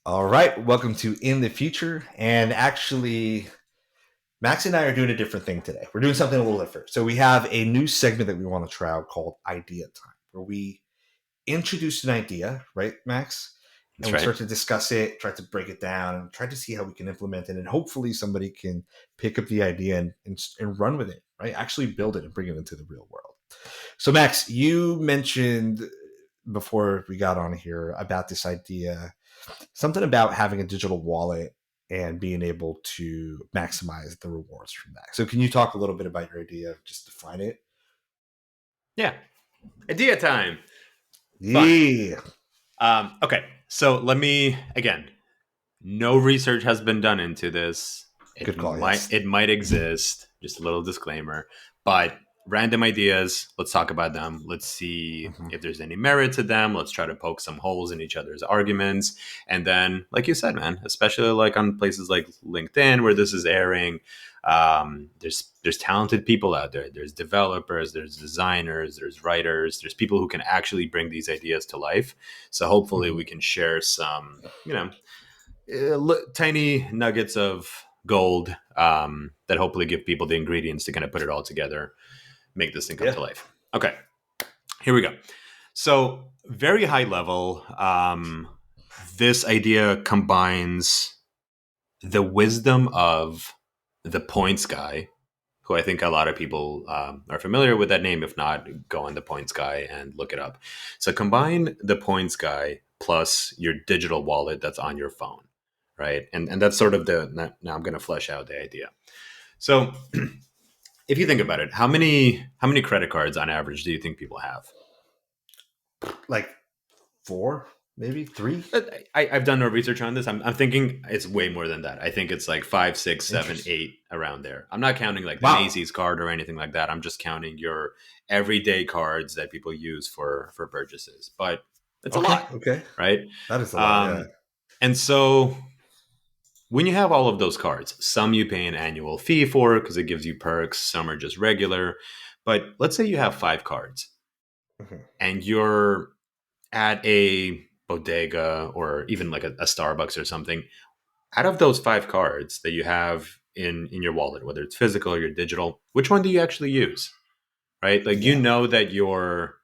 All right, welcome to In the Future. And actually, Max and I are doing a different thing today. We're doing something a little different. So, we have a new segment that we want to try out called Idea Time, where we introduce an idea, right, Max? And That's we right. start to discuss it, try to break it down, and try to see how we can implement it. And hopefully, somebody can pick up the idea and run with it, right? Actually, build it and bring it into the real world. So, Max, you mentioned before we got on here about this idea, something about having a digital wallet and being able to maximize the rewards from that. So, can you talk a little bit about your idea? Just define it. Yeah. Idea time. Fun. Yeah, Okay. So let me again. No research has been done into this. It good call. might Yes. it might exist. Just a little disclaimer. But random ideas. Let's talk about them. Let's see Mhm. if there's any merit to them. Let's try to poke some holes in each other's arguments. And then, like you said, man, especially like on places like LinkedIn where this is airing, there's talented people out there. There's developers, there's designers, there's writers, there's people who can actually bring these ideas to life. So hopefully Mhm. we can share some, tiny nuggets of gold that hopefully give people the ingredients to kind of put it all together, make this thing come Yeah. to life. Okay, here we go. So, very high level, this idea combines the wisdom of the points guy, who I think a lot of people are familiar with that name. If not, go on the points guy and look it up. So, combine the points guy plus your digital wallet that's on your phone, right? And that's sort of now I'm going to flesh out the idea. So, if you think about it, how many credit cards on average do you think people have? Like four, maybe three. I've done no research on this. I'm thinking it's way more than that. I think it's like five, six, seven, Interesting. eight around there. I'm not counting like the Wow. Macy's card or anything like that. I'm just counting your everyday cards that people use for purchases. But it's a Okay. lot, Okay. right? That is a lot. Yeah. Um, and so when you have all of those cards, some you pay an annual fee for because it gives you perks. Some are just regular. But let's say you have five cards Mhm. and you're at a bodega or even like a Starbucks or something, out of those five cards that you have in your wallet, whether it's physical or your digital, which one do you actually use? Right? Like you Yeah. know that your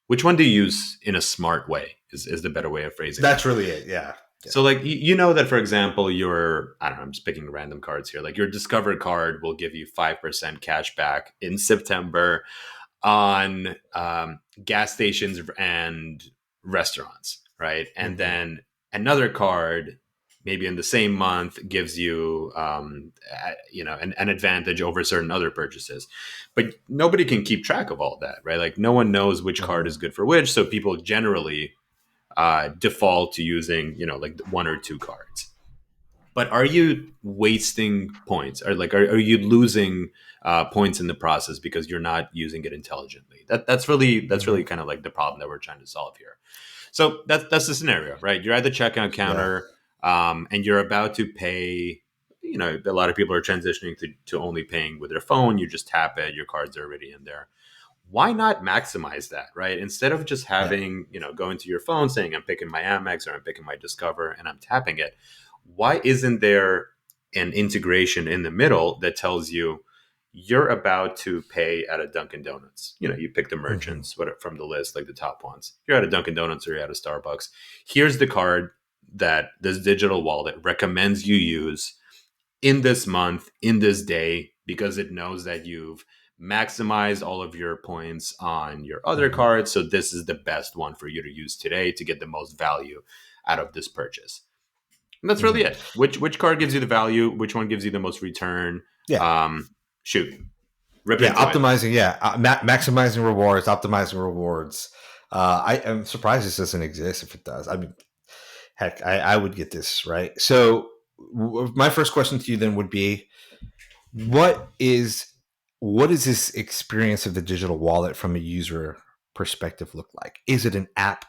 which one do you use in a smart way is the better way of phrasing it. That's really it. Yeah. Yeah. So like you know that for example your I don't know, I'm just picking random cards here. Like your Discover card will give you 5% cash back in September on gas stations and restaurants, right? And Mhm. then another card, maybe in the same month, gives you, an advantage over certain other purchases. But nobody can keep track of all that, right? Like no one knows which card is Mhm. good for which, so people generally default to using, like one or two cards. But are you wasting points, or like are you losing points in the process because you're not using it intelligently? That's really Mhm. kind of like the problem that we're trying to solve here. So that's the scenario, right? You're at the checkout Yeah. counter, and you're about to pay. A lot of people are transitioning to only paying with their phone. You just tap it, your cards are already in there. Why not maximize that, right? Instead of just Yeah. having, going to your phone saying I'm picking my Amex or I'm picking my Discover and I'm tapping it, why isn't there an integration in the middle that tells you you're about to pay at a Dunkin' Donuts? You pick the Mhm. merchants from the list, like the top ones. You're at a Dunkin' Donuts or you're at a Starbucks. Here's the card that this digital wallet recommends you use in this month, in this day, because it knows that you've maximized all of your points on your other Mhm. cards. So this is the best one for you to use today to get the most value out of this purchase. And that's really Mhm. it. Which card gives you the value? Which one gives you the most return? Yeah. Shoot, rip Yeah, into it. optimizing. Yeah, maximizing rewards, optimizing rewards. I am surprised this doesn't exist. If it does, I mean, heck, I would get this right. So, my first question to you then would be, what is what is this experience of the digital wallet from a user perspective look like? Is it an app?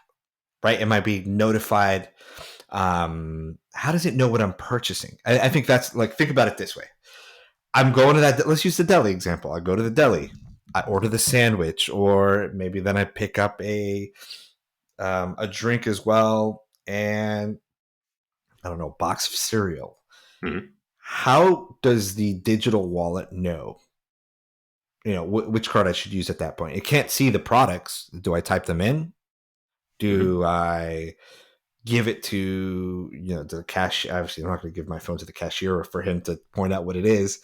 Right? Am I being notified? How does it know what I'm purchasing? I think that's like, think about it this way. I'm going to that. Let's use the deli example. I go to the deli. I order the sandwich, or maybe then I pick up a drink as well, and I don't know, box of cereal. Mhm. How does the digital wallet know, which card I should use at that point? It can't see the products. Do I type them in? Mhm. Do I give it to the cash? Obviously, I'm not going to give my phone to the cashier for him to point out what it is.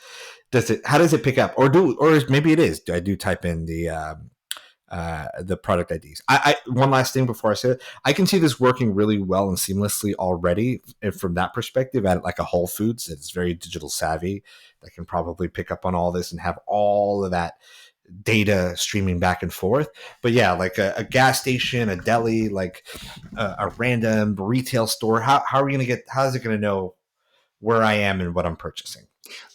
Does it? How does it pick up? Maybe it is. Do I do type in the product IDs? One last thing before I say it, I can see this working really well and seamlessly already, and from that perspective, at like a Whole Foods that's very digital savvy, that can probably pick up on all this and have all of that data streaming back and forth. But yeah, like a gas station, a deli, like a random retail store. How are we gonna get? How is it gonna know where I am and what I'm purchasing?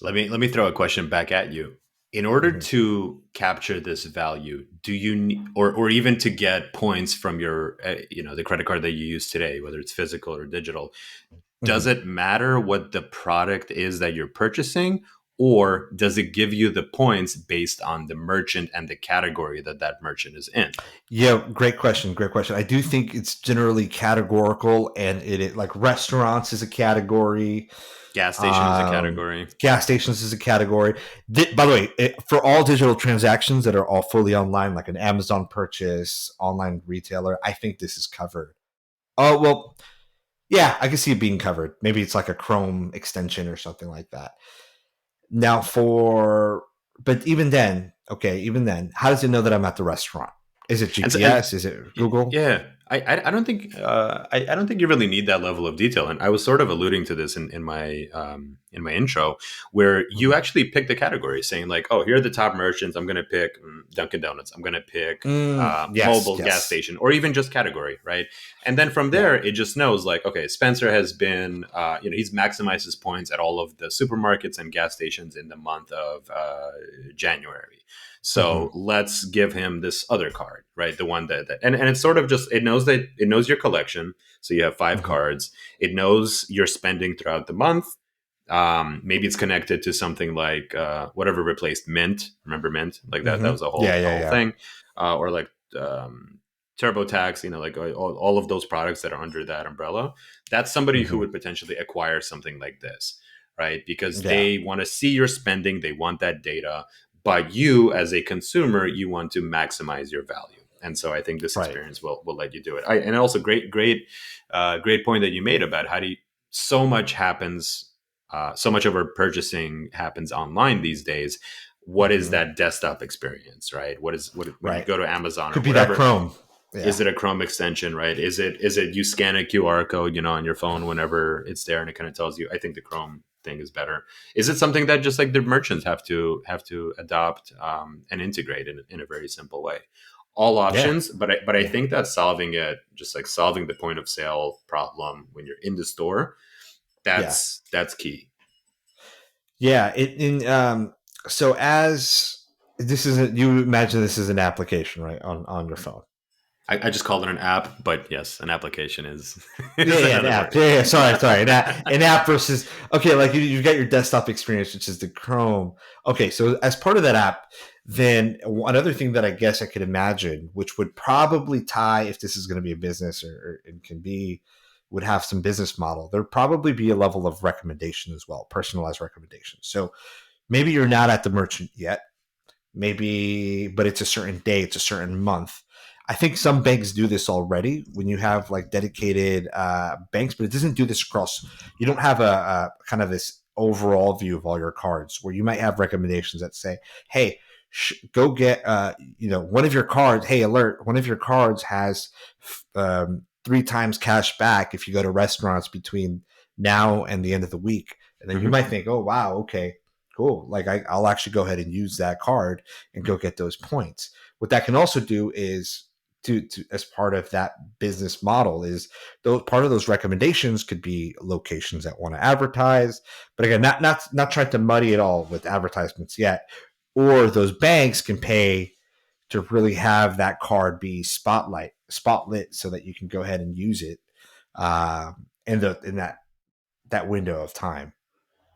Let me throw a question back at you. In order Mm-hmm. to capture this value, do you need, or even to get points from your the credit card that you use today, whether it's physical or digital, Mm-hmm. does it matter what the product is that you're purchasing, or does it give you the points based on the merchant and the category that that merchant is in? Yeah, great question. Great question. I do think it's generally categorical, and like restaurants is a category. Gas station is a Um, category. Gas stations is a category. By the way, for all digital transactions that are all fully online, like an Amazon purchase, online retailer, I think this is covered. Oh well, yeah, I can see it being covered. Maybe it's like a Chrome extension or something like that. Now, but even then, okay, even then, how does it know that I'm at the restaurant? Is it And so, and GPS? Is it Google? yeah, I don't think I don't think you really need that level of detail. And I was sort of alluding to this in my intro, where you Mhm. actually pick the category, saying like, oh, here are the top merchants. I'm going to pick Dunkin' Donuts. I'm going to pick Yes, mobile gas yes. station, or even just category, right? And then from Yeah. there, it just knows like, okay, Spencer has been, he's maximized his points at all of the supermarkets and gas stations in the month of January. Hmm. So let's give him this other card, right? The one and it's sort of just, it knows your collection. So you have five Hmm. cards. It knows your spending throughout the month. Maybe it's connected to something like whatever replaced Mint. Remember Mint? Like that Hmm. was Yeah, a yeah, whole yeah. thing. Or like TurboTax, like all of those products that are under that umbrella. That's somebody who Hmm. would potentially acquire something like this, right? Because Yeah. they want to see your spending, they want that data, but you as a consumer, you want to maximize your value. And so I think this Right. experience will let you do it. And also great point that you made about how do you, so much happens, so much of our purchasing happens online these days. What is Hmm. that desktop experience, right? What when you Right. go to Amazon or Could be that whatever, Chrome. Yeah. is it a Chrome extension, right? Is it you scan a QR code, on your phone whenever it's there and it kind of tells you? I think the Chrome thing is better. Is it something that just like the merchants have to adopt and integrate in a very simple way? All Yeah. options, but I Yeah. think that solving it, just like solving the point of sale problem when you're in the store, Yeah. that's key. Yeah. So as this is you imagine this is an application, right, on your phone. I just called it an app, but yes, an application is Yeah, is yeah, an another app. word. Yeah, yeah. Sorry. An app versus okay, like you've got your desktop experience, which is the Chrome. Okay, so as part of that app, then another thing that I guess I could imagine, which would probably tie if this is going to be a business or it can be, would have some business model. There'd probably be a level of recommendation as well, personalized recommendations. So maybe you're not at the merchant yet, maybe, but it's a certain day, it's a certain month. I think some banks do this already when you have like dedicated banks, but it doesn't do this across. You don't have a kind of this overall view of all your cards where you might have recommendations that say, "Hey, go get one of your cards. Hey, alert! One of your cards has 3 times cash back if you go to restaurants between now and the end of the week." And then you Mhm. might think, "Oh, wow, okay, cool. Like I'll actually go ahead and use that card and go get those points." What that can also do is to as part of that business model is those part of those recommendations could be locations that want to advertise, but again, not trying to muddy it all with advertisements yet. Or those banks can pay to really have that card be spotlit so that you can go ahead and use it in that window of time.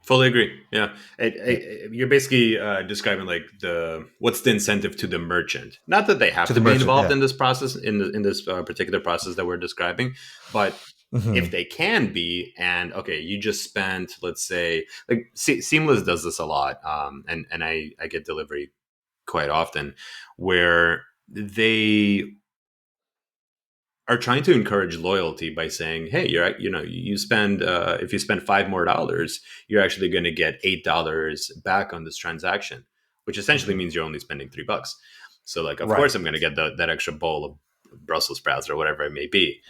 Fully agree. Yeah, Yeah. you're basically describing like the what's the incentive to the merchant. Not that they have To to the be merchant, involved yeah. in this process, in this particular process that we're describing, but if Hmm. they can be. And okay, you just spent, let's say, like Seamless does this a lot, and I get delivery quite often, where they are trying to encourage loyalty by saying, "Hey, you spend if you spend $5 more, you're actually going to get $8 back on this transaction," which essentially Hmm. means you're only spending $3. So, like, of Right. course, I'm going to get that extra bowl of Brussels sprouts or whatever it may be,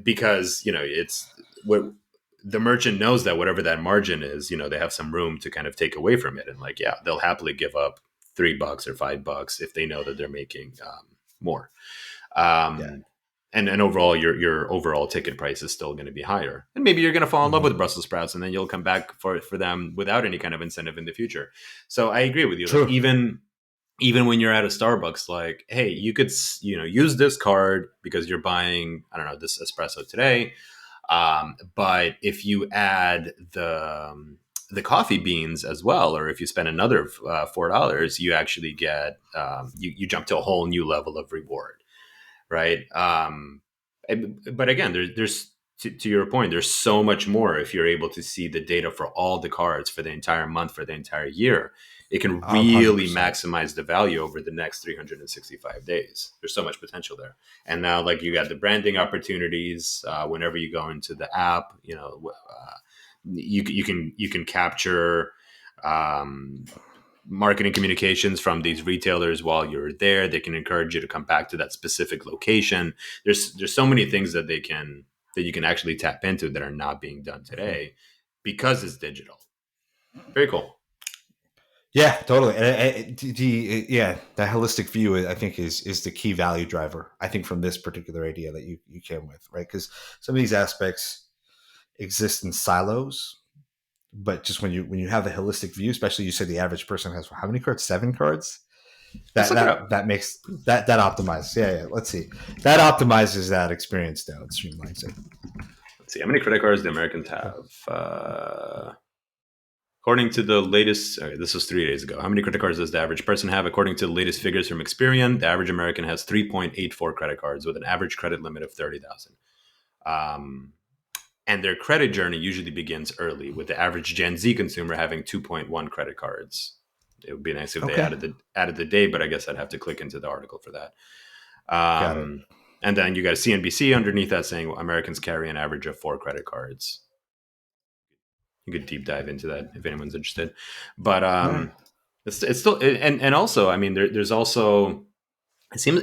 because it's what the merchant knows, that whatever that margin is, they have some room to kind of take away from it, and like, yeah, they'll happily give up $3 or $5 if they know that they're making more. Yeah. Um, and overall, your overall ticket price is still going to be higher. And maybe you're going to fall in love Hmm. with Brussels sprouts, and then you'll come back for them without any kind of incentive in the future. So I agree with you. Like, True. even when you're at a Starbucks, like, hey, you could use this card because you're buying, I don't know, this espresso today. But if you add the coffee beans as well, or if you spend another $4, you actually get you jump to a whole new level of reward, right? But again, there's to your point, there's so much more. If you're able to see the data for all the cards for the entire month, for the entire year, it can Hundred really percent. maximize the value over the next 365 days. There's so much potential there. And now, like, you got the branding opportunities. Whenever you go into the app, you can capture um, marketing communications from these retailers while you're there. They can encourage you to come back to that specific location. There's so many things that you can actually tap into that are not being done today because it's digital. Very cool. Yeah, totally. Yeah, that holistic view, I think, is the key value driver. I think from this particular idea that you came with, right? Because some of these aspects exist in silos, but just when you have the holistic view, especially you said the average person has how many cards? 7 cards. Let's That look it that up. that makes that optimizes. Yeah, yeah. Let's see. That optimizes that experience down. It streamlines it. Let's see how many credit cards the Americans have. According to the latest, okay, this was 3 days ago. How many credit cards does the average person have? According to the latest figures from Experian, the average American has 3.84 credit cards with an average credit limit of 30,000. Um, and their credit journey usually begins early, with the average Gen Z consumer having 2.1 credit cards. It would be nice if they Okay, added the day, but I guess I'd have to click into the article for that. got it. And then you got a CNBC underneath that saying Americans carry an average of 4 credit cards. You could deep dive into that if anyone's interested. But All right. it's still, and also, I mean, there's also, it seems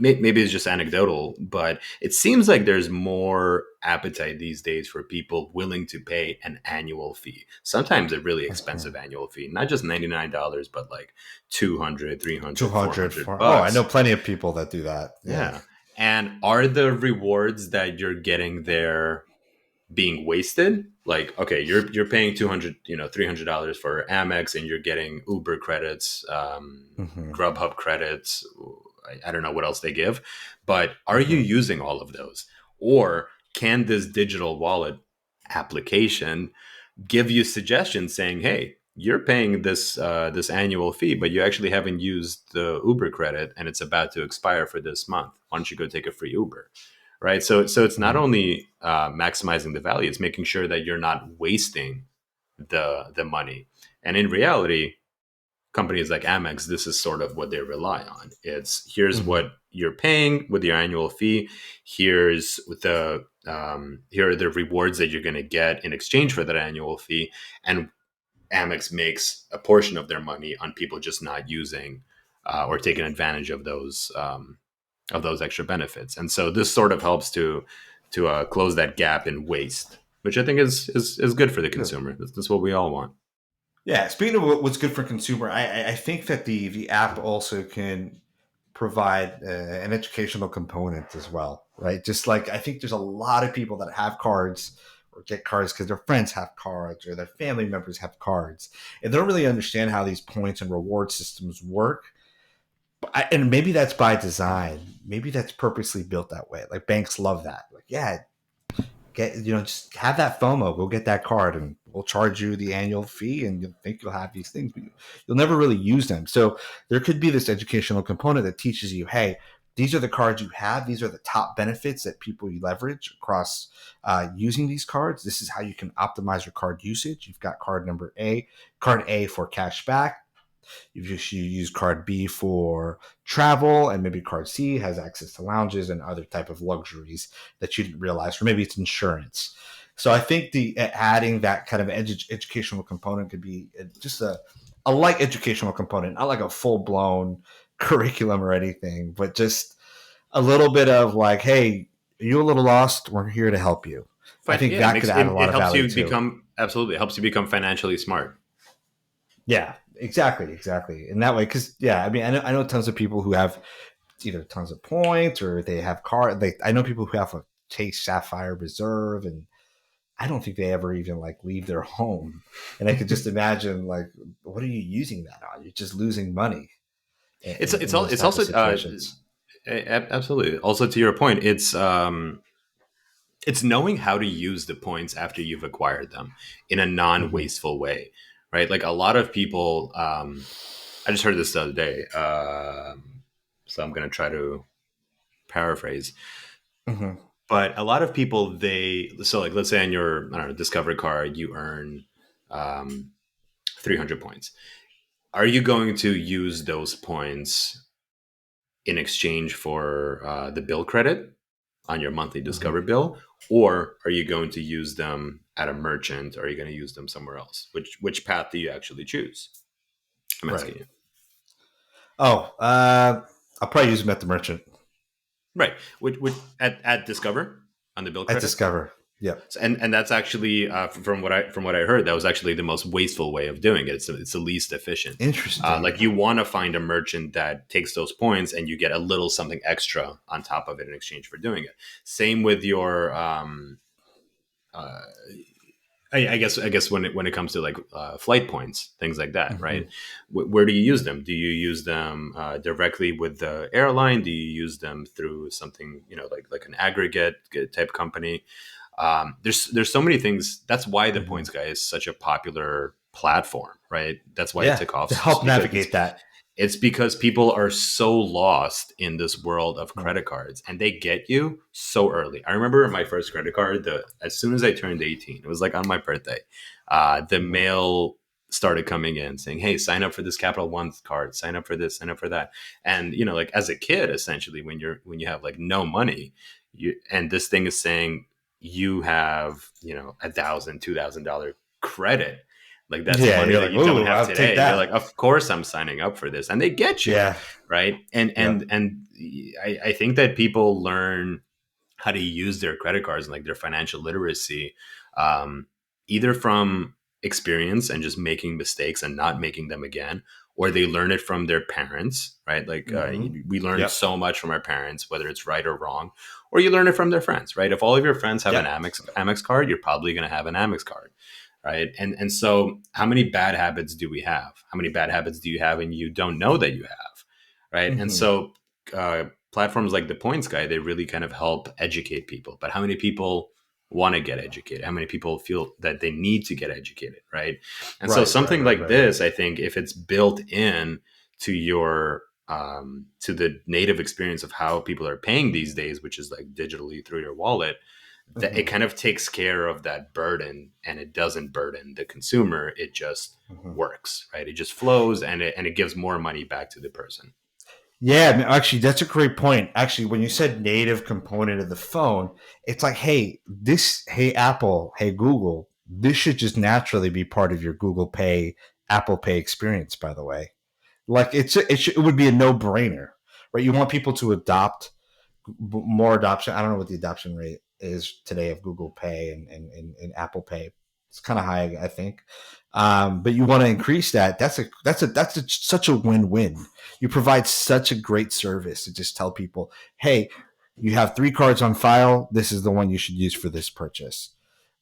maybe it's just anecdotal, but it seems like there's more appetite these days for people willing to pay an annual fee. Sometimes a really expensive annual fee, not just $99, but like 200, 300, 200 400 for. Oh, I know bucks. plenty of people that do that. Yeah. Yeah. And are the rewards that you're getting there being wasted? Like, okay, you're paying 200, $300 for Amex, and you're getting Uber credits, Hmm. Grubhub credits. I don't know what else they give, but are you Hmm. using all of those? Or can this digital wallet application give you suggestions saying, "Hey, you're paying this annual fee, but you actually haven't used the Uber credit, and it's about to expire for this month. Why don't you go take a free Uber?" Right. So it's not Hmm. only maximizing the value; it's making sure that you're not wasting the money. And in reality, companies like Amex, this is sort of what they rely on. It's, here's Hmm. what you're paying with your annual fee. Here are the rewards that you're going to get in exchange for that annual fee, and Amex makes a portion of their money on people just not using or taking advantage of those extra benefits. And so this sort of helps to close that gap in waste, which I think is good for the Good. consumer. That's what we all want. Yeah. Speaking of what's good for consumer, I think that the app also can provide an educational component as well, right? Just like I think there's a lot of people that have cards or get cards because their friends have cards or their family members have cards, and they don't really understand how these points and reward systems work. And maybe that's by design. Maybe that's purposely built that way. Like banks love that. Like, yeah, just have that FOMO. Go get that card, and we'll charge you the annual fee, and you'll think you'll have these things, but you'll never really use them. So there could be this educational component that teaches you, hey, These are the cards you have. These are the top benefits that people you leverage across using these cards. This is how you can optimize your card usage. You've got card A for cash back. You use card B for travel, and maybe card C has access to lounges and other type of luxuries that you didn't realize, or maybe it's insurance. So I think the adding that kind of educational component could be just a light educational component, not like a full blown curriculum or anything, but just a little bit of like, hey, are you a little lost? We're here to help you. I think Yeah, it that makes could add a lot it of helps value you too. become absolutely it helps you become financially smart. Yeah, exactly. And that way, because yeah, I mean, I know tons of people who have either tons of points or they have I know people who have a Chase Sapphire Reserve, and I don't think they ever even like leave their home. And I could just imagine like, what are you using that on? You're just losing money in those It's type of also situations. absolutely also to your point. It's knowing how to use the points after you've acquired them in a Mm-hmm. non-wasteful way, right? Like a lot of people, I just heard this the other day, so I'm going to try to paraphrase. Mm-hmm. But a lot of people, like let's say on your I don't know Discover card, you earn um, 300 points. Are you going to use those points in exchange for the bill credit on your monthly Mm-hmm. Discover bill, or are you going to use them at a merchant, or are you going to use them somewhere else? Which path do you actually choose? I'm Right. asking you. Oh, I'll probably use them at the merchant. Right. Which at Discover on the bill At credit. Discover. Yep. So, and that's actually from what I heard, that was actually the most wasteful way of doing it. It's the least efficient. Interesting. Like you want to find a merchant that takes those points and you get a little something extra on top of it in exchange for doing it. Same with your uh, I guess when it comes to like flight points, things like that, Mm-hmm. right? Where do you use them? Do you use them directly with the airline? Do you use them through something like an aggregate type company? There's so many things. That's why the Mm-hmm. Points Guy is such a popular platform, right? That's why it Yeah, took off. to help Because navigate that. it's because people are so lost in this world of Mhm. credit cards and they get you so early. I remember my first credit card, as soon as I turned 18, it was like on my birthday, the Mhm. mail started coming in saying, hey, sign up for this Capital One card, sign up for this, sign up for that. And, like as a kid, essentially, when you have like no money, and this thing is saying you have, $1,000, $2,000 credit, like that's Yeah, money you're that like, you don't "Ooh, have I'll take today. You're that." like, of course I'm signing up for this, and they get you, Yeah. right? And Yep. and and I think that people learn how to use their credit cards and like their financial literacy, um, either from experience and just making mistakes and not making them again, or they learn it from their parents, right? Like Mhm. we learn Yep. so much from our parents, whether it's right or wrong, or you learn it from their friends, right? If all of your friends have an Yep. Amex card, you're probably going to have an Amex card, right? And so how many bad habits do we have? How many bad habits do you have and you don't know that you have, right? And Mhm. so platforms like the Points Guy, they really kind of help educate people. But how many people want to get educated? How many people feel that they need to get educated, right? And so something like Right. this, I think, if it's built in to your to the native experience of how people are paying these days, which is like digitally through your wallet, that it Mhm. kind of takes care of that burden, and it doesn't burden the consumer. It just Mhm. works, right? It just flows, and it gives more money back to the person. Yeah, actually, that's a great point. Actually, when you said native component of the phone, it's like, hey Apple, hey Google, this should just naturally be part of your Google Pay, Apple Pay experience. By the way, like it would be a no brainer, right? You want people to adopt more adoption. I don't know what the adoption rate is today of Google Pay and Apple Pay. It's kind of high, I think. But you want to increase that. That's such a win-win. You provide such a great service to just tell people, hey, you have 3 cards on file. This is the one you should use for this purchase.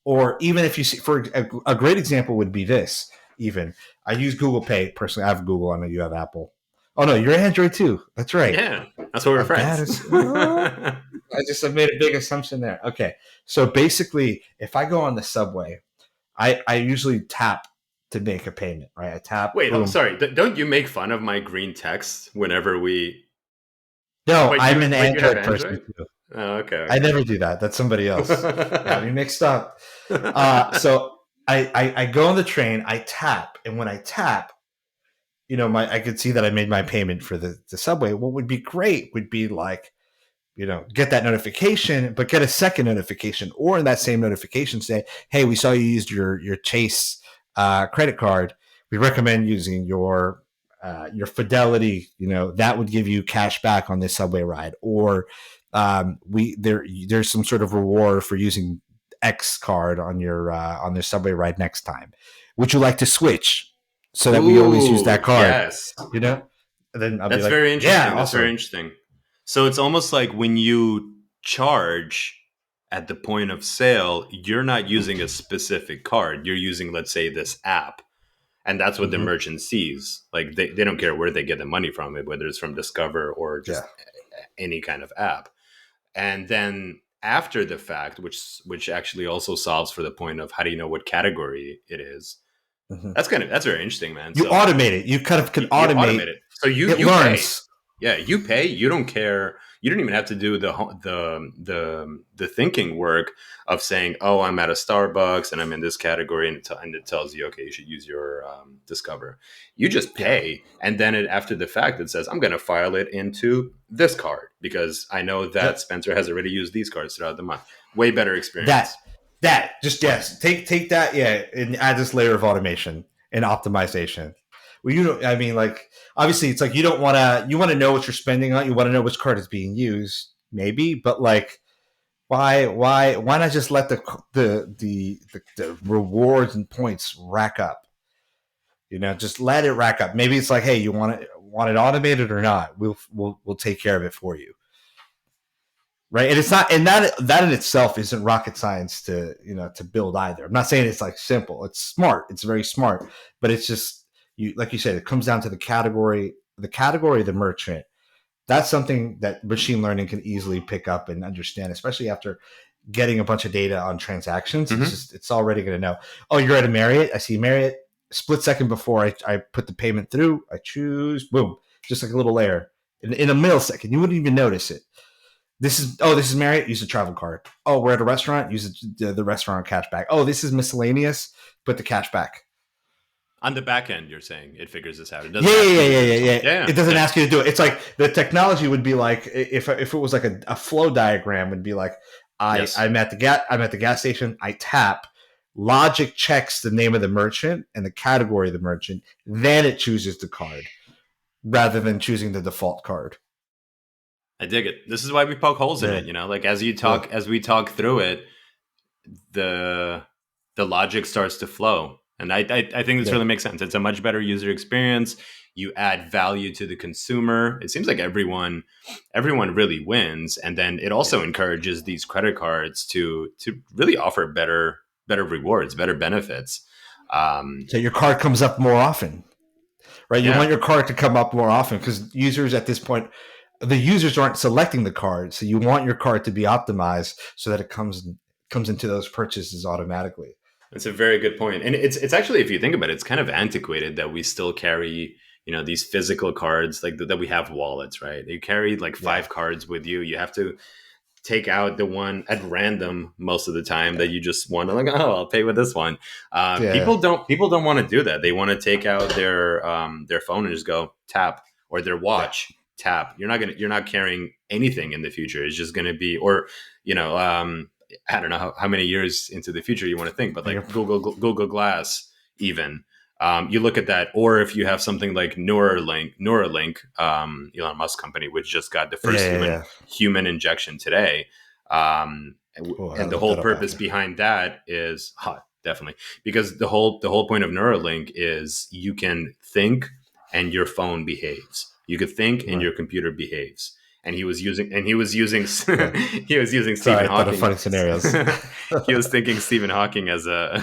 Or even if you see, for a great example would be this. Even I use Google Pay personally. I have Google. I know you have Apple. Oh no, you're Android too. That's right. Yeah, that's why we're That friends. is. I just have made a big assumption there. Okay. So basically, if I go on the subway, I usually tap to make a payment, right? I tap, Wait, boom. sorry. Don't you make fun of my green text whenever we? No, Wait, I'm an you have Android person Android? too. Oh, I okay, never do that. That's somebody else. Got me okay. mixed up. So I go on the train, I tap, and when I tap, I could see that I made my payment for the subway. What would be great would be like, get that notification, but get a second notification, or in that same notification say, hey, we saw you used your Chase credit card. We recommend using your Fidelity. That would give you cash back on this subway ride, or there's some sort of reward for using X card on their subway ride next time. Would you like to switch so that we always use Ooh, that card? yes. You know, and then I'll be That's like, very yeah, interesting. That's very awesome. interesting. So it's almost like when you charge at the point of sale, you're not using a specific card. You're using, let's say, this app. And that's what the Hmm. merchant sees. Like they don't care where they get the money from it, whether it's from Discover or Yeah. just any kind of app. And then after the fact, which actually also solves for the point of how do you know what category it is. Hmm. That's very interesting, man. You So automate it. You kind of can you automate automate. it. So It you pay. learns. Yeah, you pay. You don't care. You don't even have to do the thinking work of saying, "Oh, I'm at a Starbucks and I'm in this category," and it tells you, "Okay, you should use your Discover." You just Yeah. pay, and then after the fact, it says, "I'm going to file it into this card because I know that Yep. Spencer has already used these cards throughout the month." Way better That experience. that just yes. Take that, yeah, and add this layer of automation and optimization. Well, I mean, like, obviously, it's like you want to know what you're spending on. You want to know which card is being used, maybe, but like, why not just let the rewards and points rack up? Just let it rack up. Maybe it's like, hey, you want it automated or not? We'll take care of it for you, right? And it's not, and that in itself isn't rocket science to build either. I'm not saying it's like simple. It's smart. It's very smart, but it's just like you said, it comes down to the category of the merchant. That's something that machine learning can easily pick up and understand, especially after getting a bunch of data on transactions. Hmm. It's already going to know. Oh, you're at a Marriott. I see Marriott. Split second before I put the payment through, I choose, boom, just like a little layer in a millisecond. You wouldn't even notice it. This is Marriott. Use a travel card. Oh, we're at a restaurant. Use the restaurant cash back. Oh, this is miscellaneous. Put the cash back. On the back end, you're saying it figures this out. It Yeah, doesn't yeah, ask you yeah, to yeah, do it yeah, yourself. yeah. Yeah, It doesn't yeah. ask you to do it. It's like the technology would be like if it was like a flow diagram would be like Yes. I'm at the gas station. I tap. Logic checks the name of the merchant and the category of the merchant. Then it chooses the card rather than choosing the default card. I dig it. This is why we poke holes in Yeah, it. Like as you yeah, talk, as we talk through it, the the logic starts to flow, and I think this yeah. really makes sense. It's a much better user experience. You add value to the consumer. It seems like everyone really wins, and then it also encourages these credit cards to really offer better rewards, better benefits. Um, So your card comes up more often, right? You want yeah, your card to come up more often because users at this point, the users aren't selecting the card, so you want your card to be optimized so that it comes into those purchases automatically. that's a very good point. And it's actually, if you think about it, it's kind of antiquated that we still carry, these physical cards, like that we have wallets, right? You carry like Yeah, five cards with you. You have to take out the one at random most of the time yeah, that you just want to, like, oh, I'll pay with this one. yeah, People don't want to do that. They want to take out their phone and just go tap, or their yeah. watch tap. You're not carrying anything in the future. It's just gonna be, or you know, I don't know how many years into the future you want to think, but like Google Glass, even. You look at that, or if you have something like Neuralink, Elon Musk company, which just got the Yeah, first yeah, human yeah. human injection today, Oh, I and gotta the look whole that up purpose after. behind that is definitely, because the whole point of Neuralink is you can think and your phone behaves. You could think and Right. your computer behaves. And he was using Yeah. he was using Stephen Sorry, I thought of Hawking. funny scenarios. He was thinking Stephen Hawking as a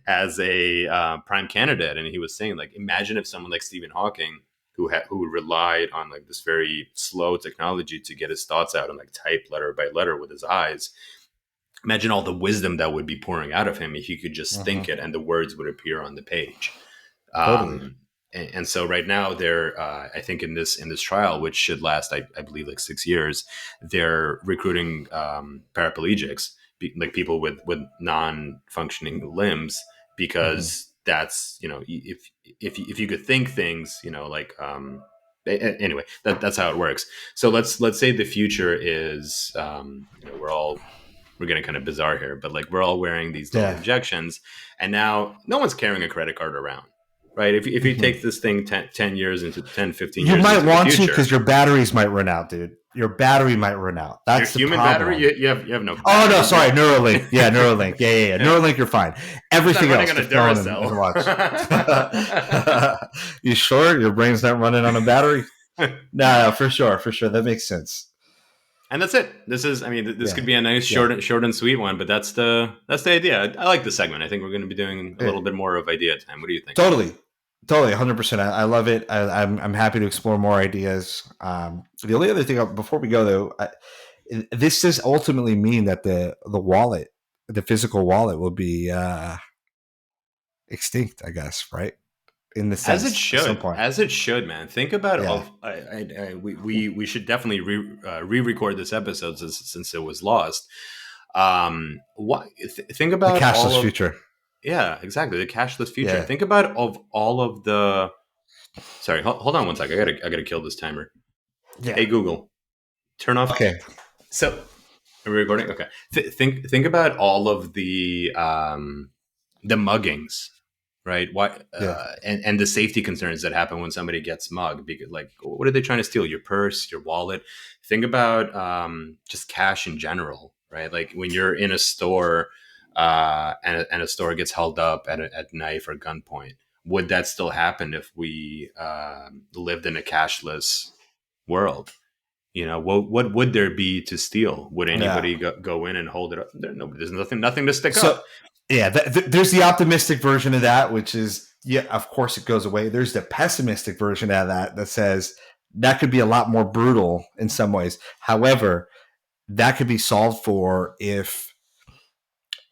as a prime candidate, and he was saying, like, imagine if someone like Stephen Hawking, who relied on like this very slow technology to get his thoughts out and like type letter by letter with his eyes. Imagine all the wisdom that would be pouring out of him if he could just Hmm. think it and the words would appear on the page. Totally. Um, and so right now they're I think in this trial, which should last I believe like 6 years, they're recruiting paraplegics, like people with non-functioning limbs, Hmm. because that's, if you could think things, like anyway, that's how it works. So let's say the future is, we're getting kind of bizarre here, but like we're all wearing these little Yeah. injections, and now no one's carrying a credit card around, right? If you Hmm. take this thing 10 years into 10, 15 You years might into the want to future, because your batteries might run out, dude. Your battery might run out. your That's the human battery, problem. you have no Oh no, battery. sorry, Neuralink. Yeah, Neuralink. Yeah. Yeah. Neuralink, you're fine. It's not Everything running else, on the a phone and Duracell. watch. You sure your brain's not running on a battery? No, for sure, for sure. That makes sense. And that's it. This Yeah, could be a nice yeah, short and sweet one, but that's the idea. I like the segment. I think we're going to be doing a yeah. little bit more of idea time. What do you think? Totally, totally, 100%. I love it. I'm happy to explore more ideas. The only other thing before we go though, this does ultimately mean that the wallet, the physical wallet, will be extinct. I guess, right? In the sense, at some point. As it should, man. Think about Yeah. of we should definitely re-record this episode since it was lost. Think The about all cashless of, future. yeah, exactly, the cashless future. Yeah. Think about of all of the. Sorry, hold on one sec. I gotta kill this timer. Yeah. Hey Google, turn off. Okay. So, are we recording? Okay. Think about all of the muggings, right? Why Yeah. and the safety concerns that happen when somebody gets mugged. Because, like, what are they trying to steal? Your purse, your wallet. Think about just cash in general, right? Like when you're in a store, and a store gets held up at knife or gunpoint. Would that still happen if we lived in a cashless world? What would there be to steal? Would Yeah. anybody go in and hold it up? There's nothing to stick So up. yeah, there's the optimistic version of that, which is, yeah, of course it goes away. There's the pessimistic version of that says that could be a lot more brutal in some ways. However, that could be solved for if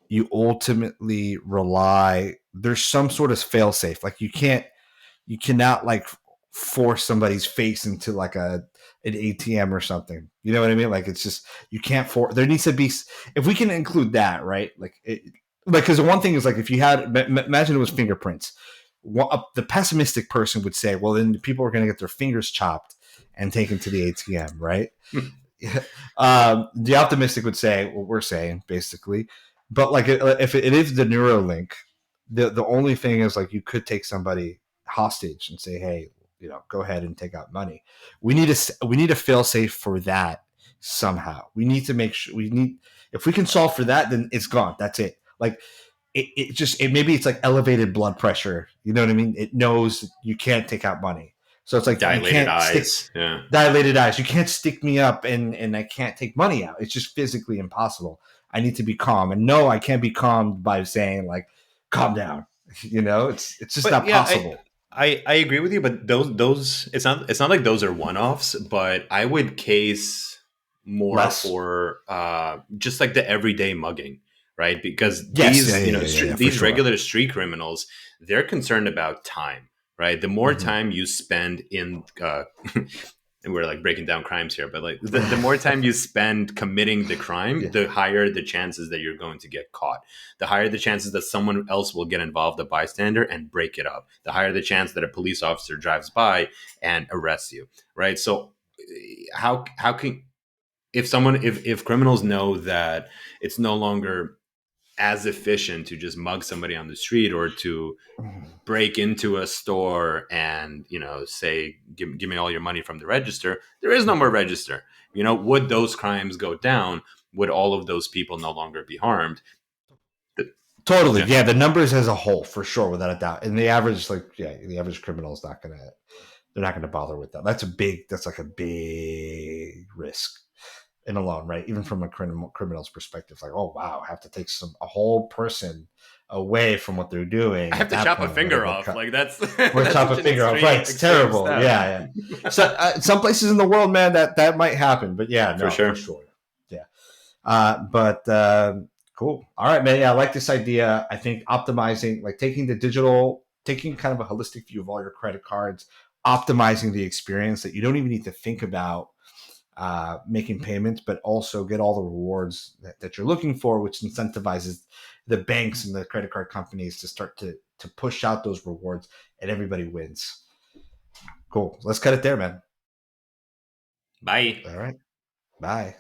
you ultimately rely. There's some sort of fail safe. Like you cannot like force somebody's face into like an ATM or something. You know what I mean? Like it's just you can't for. There needs to be, if we can include that, right? Like because the one thing is like if you had imagine it was fingerprints. The pessimistic person would say, well, then people are going to get their fingers chopped and taken to the ATM, right? The optimistic would say what we're saying basically, but like if it is the Neuralink, the only thing is like you could take somebody hostage and say, hey, go ahead and take out money. We need a fail safe for that somehow. We need to make sure if we can solve for that, then it's gone. That's it. Like maybe it's like elevated blood pressure. You know what I mean? It knows you can't take out money. So it's like you Dilated can't stick eyes. Yeah. dilated eyes. You can't stick me up and I can't take money out. It's just physically impossible. I need to be calm. And no, I can't be calmed by saying like, calm down. It's just But not yeah, possible. I agree with you, but those it's not like those are one-offs, but I would case more Less. for just like the everyday mugging, right? Because Yes. Yeah, these, for these sure. regular street criminals, they're concerned about time, right? The more Mhm. time you spend in and we're like breaking down crimes here, but like the more time you spend committing the crime, Yeah. the higher the chances that you're going to get caught. The higher the chances that someone else will get involved, a bystander, and break it up. The higher the chance that a police officer drives by and arrests you, right? So how can, if criminals know that it's no longer as efficient to just mug somebody on the street or to Mhm. break into a store and say give me all your money from the register, there is no more register. Would those crimes go down? Would all of those people no longer be harmed? Totally. Yeah. Yeah, the numbers as a whole, for sure, without a doubt. And the average, the average criminal is not gonna. They're not gonna bother with that. That's like a big risk in alone, right? Even from a criminal's perspective, like, oh wow, I have to take a whole person away from what they're doing. I have At to that chop a point, I'm gonna finger get off. cut. Like that's Or that's chop such a an finger off. Right? It's extreme terrible. step. Yeah. So some places in the world, man, that might happen. But yeah, For no, sure. for sure. Yeah. But cool. All right, man. Yeah, I like this idea. I think optimizing, like taking the digital taking kind of a holistic view of all your credit cards, optimizing the experience that you don't even need to think about making payments, but also get all the rewards that you're looking for, which incentivizes the banks and the credit card companies to start to push out those rewards, and everybody wins. Cool. Let's cut it there, man. Bye. All right. Bye.